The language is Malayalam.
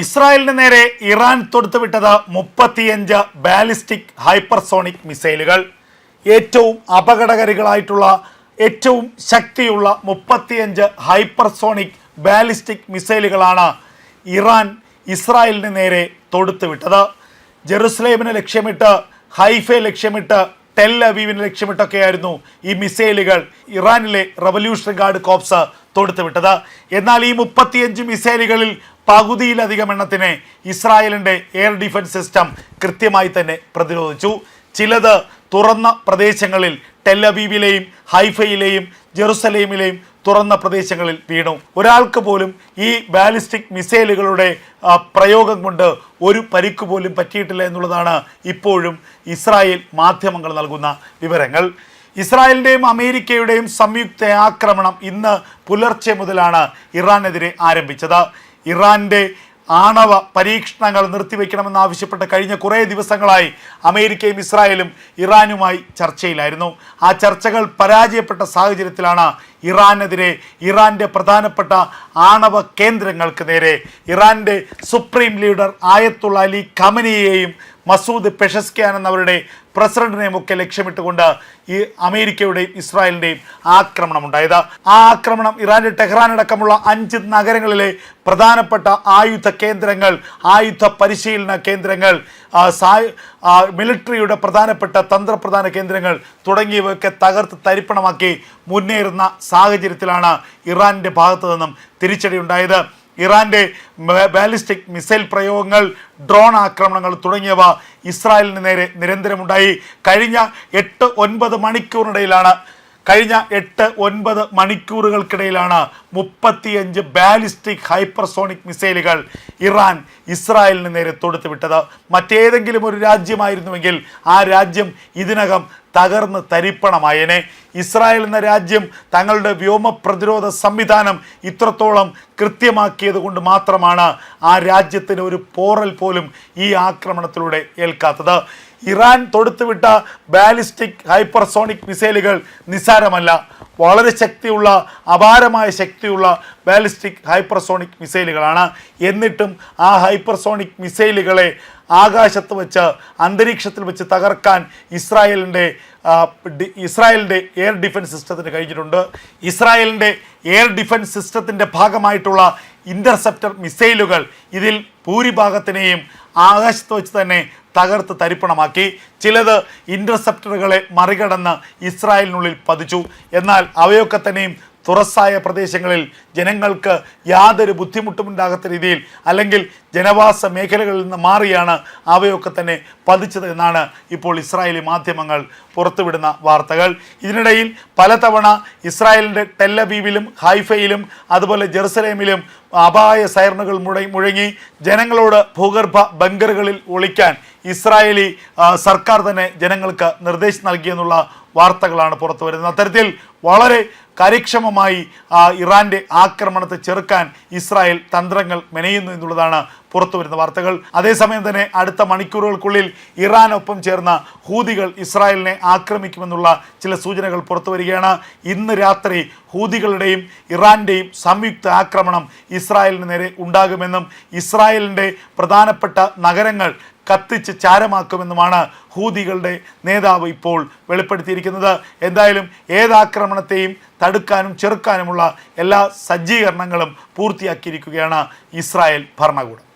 ഇസ്രായേലിന് നേരെ ഇറാൻ തൊടുത്തുവിട്ടത് 35 ബാലിസ്റ്റിക് ഹൈപ്പർസോണിക് മിസൈലുകൾ. ഏറ്റവും അപകടകാരികളായിട്ടുള്ള ഏറ്റവും ശക്തിയുള്ള 35 ഹൈപ്പർസോണിക് ബാലിസ്റ്റിക് മിസൈലുകളാണ് ഇറാൻ ഇസ്രായേലിന് നേരെ തൊടുത്തുവിട്ടത്. ജെറുസലേമിനെ ലക്ഷ്യമിട്ട്, ഹൈഫയെ ലക്ഷ്യമിട്ട്, ടെൽ അവീവിനെ ലക്ഷ്യമിട്ടൊക്കെയായിരുന്നു ഈ മിസൈലുകൾ ഇറാനിലെ റവല്യൂഷണറി ഗാർഡ് കോപ്സ് തൊടുത്തുവിട്ടത്. എന്നാൽ ഈ 35 മിസൈലുകളിൽ പകുതിയിലധികം എണ്ണത്തിനെ ഇസ്രായേലിൻ്റെ എയർ ഡിഫൻസ് സിസ്റ്റം കൃത്യമായി തന്നെ പ്രതിരോധിച്ചു. ചിലത് തുറന്ന പ്രദേശങ്ങളിൽ, ടെൽ അവീവിലെയും ഹൈഫയിലെയും ജെറുസലേമിലെയും തുറന്ന പ്രദേശങ്ങളിൽ വീണു. ഒരാൾക്ക് പോലും ഈ ബാലിസ്റ്റിക് മിസൈലുകളുടെ പ്രയോഗം കൊണ്ട് ഒരു പരിക്ക് പോലും പറ്റിയിട്ടില്ല എന്നുള്ളതാണ് ഇപ്പോഴും ഇസ്രായേൽ മാധ്യമങ്ങൾ നൽകുന്ന വിവരങ്ങൾ. ഇസ്രായേലിൻ്റെയും അമേരിക്കയുടെയും സംയുക്ത ആക്രമണം ഇന്ന് പുലർച്ചെ മുതലാണ് ഇറാനെതിരെ ആരംഭിച്ചത്. ഇറാൻ്റെ ആണവ പരീക്ഷണങ്ങൾ നിർത്തിവെക്കണമെന്നാവശ്യപ്പെട്ട് കഴിഞ്ഞ കുറേ ദിവസങ്ങളായി അമേരിക്കയും ഇസ്രായേലും ഇറാനുമായി ചർച്ചയിലായിരുന്നു. ആ ചർച്ചകൾ പരാജയപ്പെട്ട സാഹചര്യത്തിലാണ് ഇറാനെതിരെ, ഇറാൻ്റെ പ്രധാനപ്പെട്ട ആണവ കേന്ദ്രങ്ങൾക്ക് നേരെ ഇറാൻ്റെ സുപ്രീം ലീഡർ ആയത്തുള്ള അലി ഖമനിയെയും മസൂദ് പെഷസ്ക്യാൻ എന്നവരുടെ പ്രസിഡന്റിനെയും ഒക്കെ ലക്ഷ്യമിട്ടുകൊണ്ട് ഈ അമേരിക്കയുടെയും ഇസ്രായേലിൻ്റെയും ആക്രമണമുണ്ടായത്. ആ ആക്രമണം ഇറാൻ്റെ ടെഹ്റാൻ അടക്കമുള്ള 5 നഗരങ്ങളിലെ പ്രധാനപ്പെട്ട ആയുധ കേന്ദ്രങ്ങൾ, ആയുധ പരിശീലന കേന്ദ്രങ്ങൾ, മിലിറ്ററിയുടെ പ്രധാനപ്പെട്ട തന്ത്രപ്രധാന കേന്ദ്രങ്ങൾ തുടങ്ങിയവയൊക്കെ തകർത്ത് തരിപ്പണമാക്കി മുന്നേറുന്ന സാഹചര്യത്തിലാണ് ഇറാൻ്റെ ഭാഗത്തു നിന്നും തിരിച്ചടിയുണ്ടായത്. ഇറാൻ്റെ ബാലിസ്റ്റിക് മിസൈൽ പ്രയോഗങ്ങൾ, ഡ്രോൺ ആക്രമണങ്ങൾ തുടങ്ങിയവ ഇസ്രായേലിന് നേരെ നിരന്തരമുണ്ടായി. കഴിഞ്ഞ 8-9 മണിക്കൂറുകൾക്കിടയിലാണ് 35 ബാലിസ്റ്റിക് ഹൈപ്പർസോണിക് മിസൈലുകൾ ഇറാൻ ഇസ്രായേലിന് നേരെ തൊടുത്തുവിട്ടത്. മറ്റേതെങ്കിലും ഒരു രാജ്യമായിരുന്നുവെങ്കിൽ ആ രാജ്യം ഇതിനകം തകർന്ന് തരിപ്പണമായേനെ. ഇസ്രായേൽ എന്ന രാജ്യം തങ്ങളുടെ വ്യോമ പ്രതിരോധ സംവിധാനം ഇത്രത്തോളം കൃത്യമാക്കിയത് കൊണ്ട് മാത്രമാണ് ആ രാജ്യത്തിന് ഒരു പോറൽ പോലും ഈ ആക്രമണത്തിലൂടെ ഏൽക്കാത്തത്. ഇറാൻ തൊടുത്തുവിട്ട ബാലിസ്റ്റിക് ഹൈപ്പർസോണിക് മിസൈലുകൾ നിസ്സാരമല്ല. വളരെ ശക്തിയുള്ള, അപാരമായ ശക്തിയുള്ള ബാലിസ്റ്റിക് ഹൈപ്പർസോണിക് മിസൈലുകളാണ്. എന്നിട്ടും ആ ഹൈപ്പർസോണിക് മിസൈലുകളെ ആകാശത്ത് വെച്ച്, അന്തരീക്ഷത്തിൽ വെച്ച് തകർക്കാൻ ഇസ്രായേലിൻ്റെ എയർ ഡിഫൻസ് സിസ്റ്റത്തിന് കഴിഞ്ഞിട്ടുണ്ട്. ഇസ്രായേലിൻ്റെ എയർ ഡിഫൻസ് സിസ്റ്റത്തിൻ്റെ ഭാഗമായിട്ടുള്ള ഇൻ്റർസെപ്റ്റർ മിസൈലുകൾ ഇതിൽ ഭൂരിഭാഗത്തിനെയും ആകാശത്ത് വെച്ച് തന്നെ തകർത്ത് തരിപ്പണമാക്കി. ചിലത് ഇൻ്റർസെപ്റ്ററുകളെ മറികടന്ന് ഇസ്രായേലിനുള്ളിൽ പതിച്ചു. എന്നാൽ അവയൊക്കെ തന്നെയും തുറസ്സായ പ്രദേശങ്ങളിൽ ജനങ്ങൾക്ക് യാതൊരു ബുദ്ധിമുട്ടുമുണ്ടാകാത്ത രീതിയിൽ, അല്ലെങ്കിൽ ജനവാസ മേഖലകളിൽ നിന്ന് മാറിയാണ് അവയൊക്കെ തന്നെ പതിച്ചത് എന്നാണ് ഇപ്പോൾ ഇസ്രായേലി മാധ്യമങ്ങൾ പുറത്തുവിടുന്ന വാർത്തകൾ. ഇതിനിടയിൽ പലതവണ ഇസ്രായേലിൻ്റെ ടെൽ അവീവിലും ഹൈഫയിലും അതുപോലെ ജെറുസലേമിലും അപായ സൈറനുകൾ മുഴങ്ങി ജനങ്ങളോട് ഭൂഗർഭ ബങ്കറുകളിൽ ഒളിക്കാൻ ഇസ്രായേലി സർക്കാർ തന്നെ ജനങ്ങൾക്ക് നിർദ്ദേശം നൽകിയെന്നുള്ള വാർത്തകളാണ് പുറത്തു വരുന്നത്. അത്തരത്തിൽ വളരെ കാര്യക്ഷമമായി ഇറാൻ്റെ ആക്രമണത്തെ ചെറുക്കാൻ ഇസ്രായേൽ തന്ത്രങ്ങൾ മെനയുന്നു എന്നുള്ളതാണ് പുറത്തു വരുന്ന വാർത്തകൾ. അതേസമയം തന്നെ അടുത്ത മണിക്കൂറുകൾക്കുള്ളിൽ ഇറാനൊപ്പം ചേർന്ന ഹൂതികൾ ഇസ്രായേലിനെ ആക്രമിക്കുമെന്നുള്ള ചില സൂചനകൾ പുറത്തു വരികയാണ്. ഇന്ന് രാത്രി ഹൂതികളുടെയും ഇറാൻ്റെയും സംയുക്ത ആക്രമണം ഇസ്രായേലിന് നേരെ ഉണ്ടാകുമെന്നും ഇസ്രായേലിൻ്റെ പ്രധാനപ്പെട്ട നഗരങ്ങൾ കത്തിച്ച് ചാരമാക്കുമെന്നുമാണ് ഹൂതികളുടെ നേതാവ് ഇപ്പോൾ വെളിപ്പെടുത്തിയിരിക്കുന്നത്. എന്തായാലും ഏതാക്രമണത്തെയും തടുക്കാനും ചെറുക്കാനുമുള്ള എല്ലാ സജ്ജീകരണങ്ങളും പൂർത്തിയാക്കിയിരിക്കുകയാണ് ഇസ്രായേൽ ഭരണകൂടം.